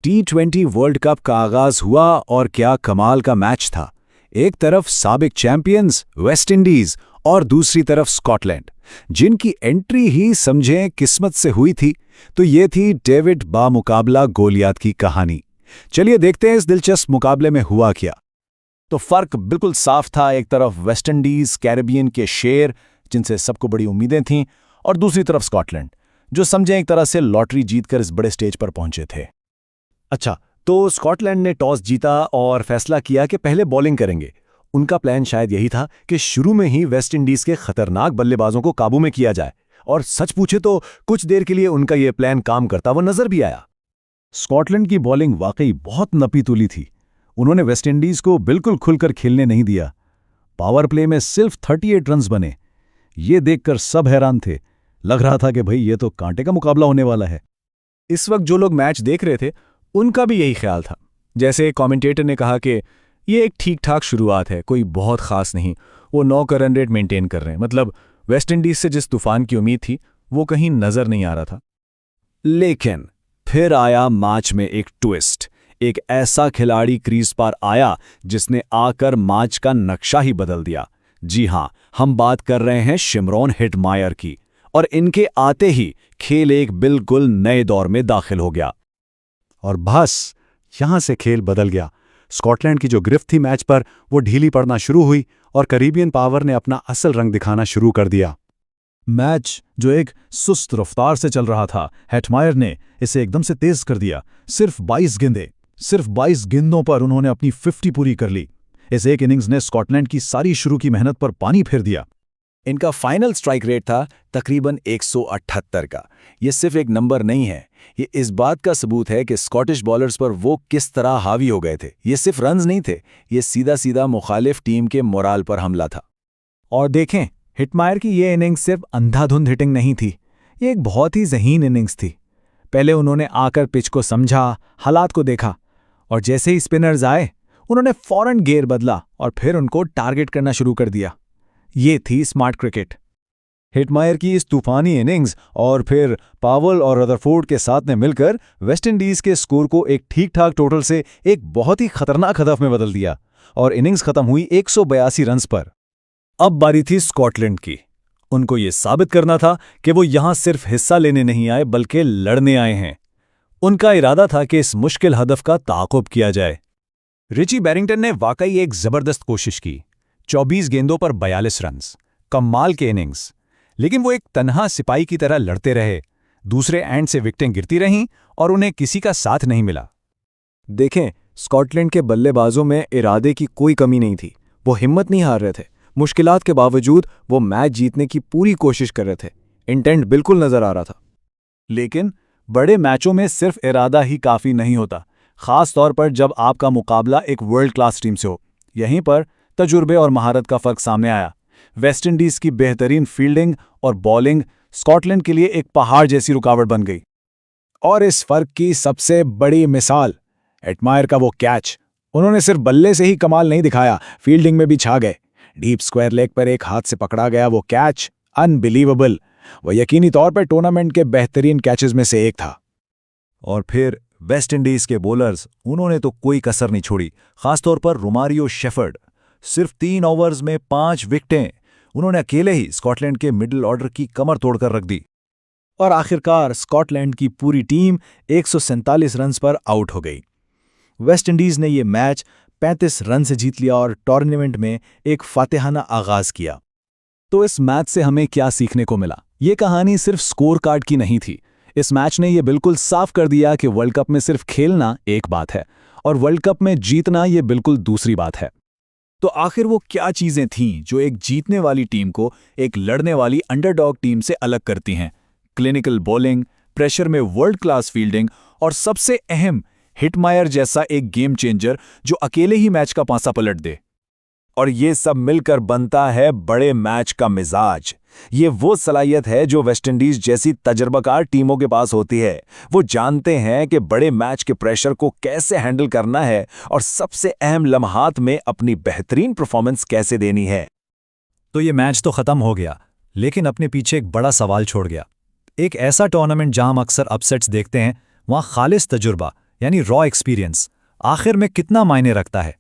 T20 world cup का आगाज हुआ और क्या कमाल का मैच था। एक तरफ साबिक चैंपियंस वेस्ट इंडीज और दूसरी तरफ स्कॉटलैंड, जिनकी एंट्री ही समझें किस्मत से हुई थी। तो ये थी डेविड बामुकाबला गोलियात की कहानी। चलिए देखते हैं इस दिलचस्प मुकाबले में हुआ क्या। तो फर्क बिल्कुल साफ था। एक तरफ वेस्ट इंडीज कैरेबियन के शेर, जिनसे सबको बड़ी उम्मीदें थीं, और दूसरी तरफ स्कॉटलैंड, जो समझें एक तरह से लॉटरी जीतकर इस बड़े स्टेज पर पहुंचे थे। अच्छा, तो स्कॉटलैंड ने टॉस जीता और फैसला किया कि पहले बॉलिंग करेंगे। उनका प्लान शायद यही था कि शुरू में ही वेस्ट इंडीज के खतरनाक बल्लेबाजों को काबू में किया जाए, और सच पूछे तो कुछ देर के लिए उनका यह प्लान काम करता हुआ नजर भी आया। स्कॉटलैंड की बॉलिंग वाकई बहुत नपी तुली थी। उन्होंने वेस्ट इंडीज को बिल्कुल खुलकर खेलने नहीं दिया। पावर प्ले में सिर्फ 38 रन्स बने। ये देखकर सब हैरान थे। लग रहा था कि भाई ये तो कांटे का मुकाबला होने वाला है। इस वक्त जो लोग मैच देख रहे थे उनका भी यही ख्याल था। जैसे कमेंटेटर ने कहा कि ये एक ठीक ठाक शुरुआत है, कोई बहुत खास नहीं। वो 9 का रन रेट मेंटेन कर रहे हैं। मतलब वेस्ट इंडीज से जिस तूफान की उम्मीद थी वो कहीं नजर नहीं आ रहा था। लेकिन फिर आया मैच में एक ट्विस्ट। एक ऐसा खिलाड़ी क्रीज पर आया जिसने आकर मैच का नक्शा ही बदल दिया। जी हां, हम बात कर रहे हैं शिमरॉन हेटमायर की। और इनके आते ही खेल एक बिल्कुल नए दौर में दाखिल हो गया। और बस यहां से खेल बदल गया। स्कॉटलैंड की जो गिरफ्त थी मैच पर, वो ढीली पड़ना शुरू हुई और कैरेबियन पावर ने अपना असल रंग दिखाना शुरू कर दिया। मैच जो एक सुस्त रफ्तार से चल रहा था, हेटमायर ने इसे एकदम से तेज कर दिया। सिर्फ 22 गेंदों पर उन्होंने अपनी 50 पूरी कर ली। इस एक इनिंग्स ने स्कॉटलैंड की सारी शुरू की मेहनत पर पानी फेर दिया। इनका फाइनल स्ट्राइक रेट था तकरीबन 178 का। ये सिर्फ एक नंबर नहीं है, ये इस बात का सबूत है कि स्कॉटिश बॉलर्स पर वो किस तरह हावी हो गए थे। ये सिर्फ रन्स नहीं थे, ये सीधा सीधा मुखालिफ टीम के मोराल पर हमला था। और देखें, हेटमायर की ये इनिंग्स सिर्फ अंधाधुंध हिटिंग नहीं थी, ये एक बहुत ही ज़हीन इनिंग्स थी। पहले उन्होंने आकर पिच को समझा, हालात को देखा, और जैसे ही स्पिनर्स आए उन्होंने फौरन गेयर बदला और फिर उनको टारगेट करना शुरू कर दिया। ये थी स्मार्ट क्रिकेट। हेटमायर की इस तूफानी इनिंग्स और फिर पावल और रदरफोर्ड के साथ ने मिलकर वेस्ट इंडीज के स्कोर को एक ठीक ठाक टोटल से एक बहुत ही खतरनाक हदफ में बदल दिया, और इनिंग्स खत्म हुई 182 रन्स पर। अब बारी थी स्कॉटलैंड की। उनको ये साबित करना था कि वो यहां सिर्फ हिस्सा लेने नहीं आए बल्कि लड़ने आए हैं। उनका इरादा था कि इस मुश्किल हदफ का ताक़ुब किया जाए। रिची बैरिंगटन ने वाकई एक जबरदस्त कोशिश की। 24 गेंदों पर 42 रन्स, कमाल के इनिंग्स। लेकिन वो एक तन्हा सिपाही की तरह लड़ते रहे। दूसरे एंड से विकेटें गिरती रहीं और उन्हें किसी का साथ नहीं मिला। देखें, स्कॉटलैंड के बल्लेबाजों में इरादे की कोई कमी नहीं थी। वो हिम्मत नहीं हार रहे थे। मुश्किलात के बावजूद वो मैच जीतने की पूरी कोशिश कर रहे थे। इंटेंट बिल्कुल नजर आ रहा था। लेकिन बड़े मैचों में सिर्फ इरादा ही काफ़ी नहीं होता, खास तौर पर जब आपका मुकाबला एक वर्ल्ड क्लास टीम से हो। यहीं पर तजुर्बे और महारत का फर्क सामने आया। वेस्ट इंडीज की बेहतरीन फील्डिंग और बॉलिंग स्कॉटलैंड के लिए एक पहाड़ जैसी रुकावट बन गई। और इस फर्क की सबसे बड़ी मिसाल हेटमायर का वो कैच। उन्होंने सिर्फ बल्ले से ही कमाल नहीं दिखाया, फील्डिंग में भी छा गए। डीप स्क्वायर लेग पर एक हाथ से पकड़ा गया वो कैच, अनबिलीवेबल। वो यकीनी तौर पर टूर्नामेंट के बेहतरीन कैचेस में से एक था। और फिर वेस्ट इंडीज के बॉलर्स, उन्होंने तो कोई कसर नहीं छोड़ी, खासतौर पर रोमारियो शेफर्ड। सिर्फ 3 ओवर्स में 5 विकेटें उन्होंने अकेले ही स्कॉटलैंड के मिडिल ऑर्डर की कमर तोड़कर रख दी। और आखिरकार स्कॉटलैंड की पूरी टीम 147 रन्स पर आउट हो गई। वेस्ट इंडीज ने यह मैच 35 रन से जीत लिया और टूर्नामेंट में एक फातिहाना आगाज किया। तो इस मैच से हमें क्या सीखने को मिला? ये कहानी सिर्फ स्कोर कार्ड की नहीं थी। इस मैच ने यह बिल्कुल साफ कर दिया कि वर्ल्ड कप में सिर्फ खेलना एक बात है और वर्ल्ड कप में जीतना ये बिल्कुल दूसरी बात है। तो आखिर वो क्या चीजें थीं जो एक जीतने वाली टीम को एक लड़ने वाली अंडरडॉग टीम से अलग करती हैं? क्लिनिकल बॉलिंग, प्रेशर में वर्ल्ड क्लास फील्डिंग, और सबसे अहम, हेटमायर जैसा एक गेम चेंजर जो अकेले ही मैच का पासा पलट दे। और ये सब मिलकर बनता है बड़े मैच का मिजाज। ये वो सलाहियत है जो वेस्ट इंडीज जैसी तजर्बाकार टीमों के पास होती है। वो जानते हैं कि बड़े मैच के प्रेशर को कैसे हैंडल करना है और सबसे अहम लम्हात में अपनी बेहतरीन परफॉर्मेंस कैसे देनी है। तो ये मैच तो ख़त्म हो गया, लेकिन अपने पीछे एक बड़ा सवाल छोड़ गया। एक ऐसा टूर्नामेंट जहां हम अक्सर अपसेट्स देखते हैं, वहां खालिस तजुर्बा, यानी रॉ एक्सपीरियंस आखिर में कितना मायने रखता है।